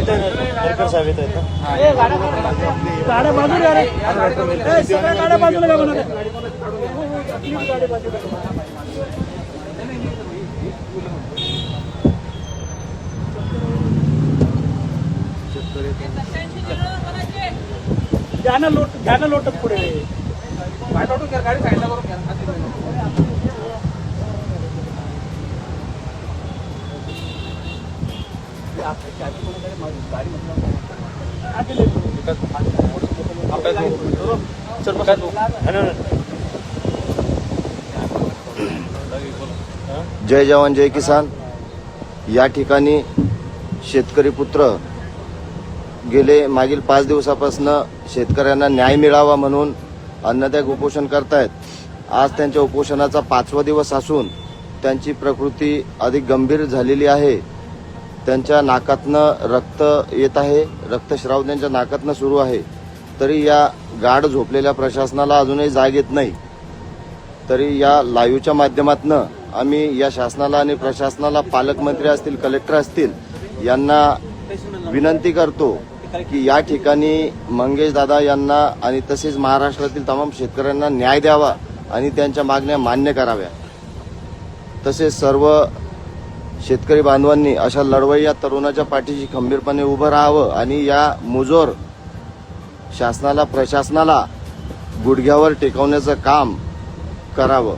साहेब येत आहेत ना. गाड्या बाजूला रे, सगळ्या गाड्या बाजूला का बनवते? गाडी बाजूला. घ्या ना लोटत पुढे. गाडी साईडला करून घ्या. जय जवान जय किसान. या ठिकाणी शेतकरी पुत्र गेले मागील 5 दिवसापासून शेतकऱ्यांना न्याय मिळावा म्हणून अन्नत्याग उपोषण करतायत. आज त्यांच्या उपोषणाचा 5वा दिवस असून त्यांची प्रकृती अधिक गंभीर झालेली आहे. त्यांच्या नाकातनं रक्त येत आहे, रक्तस्राव त्यांच्या नाकातनं सुरू आहे. तरी या गाढ झोपलेल्या प्रशासनाला अजूनही जाग येत नाही. तरी या लाईव्हच्या माध्यमातून आम्ही या शासनाला आणि प्रशासनाला, पालकमंत्री असतील, कलेक्टर असतील, यांना विनंती करतो की या ठिकाणी मंगेश दादा यांना आणि तसेच महाराष्ट्रातील तमाम शेतकऱ्यांना न्याय द्यावा आणि त्यांच्या मागण्या मान्य कराव्या. तसेच सर्व शेतकरी बांधवांनी अशा लढवय्या तरुणाच्या पाठीशी खंबीरपणे उभं राहावं आणि या मुजोर शासनाला, प्रशासनाला गुडघ्यावर टेकवण्याचं काम करावं.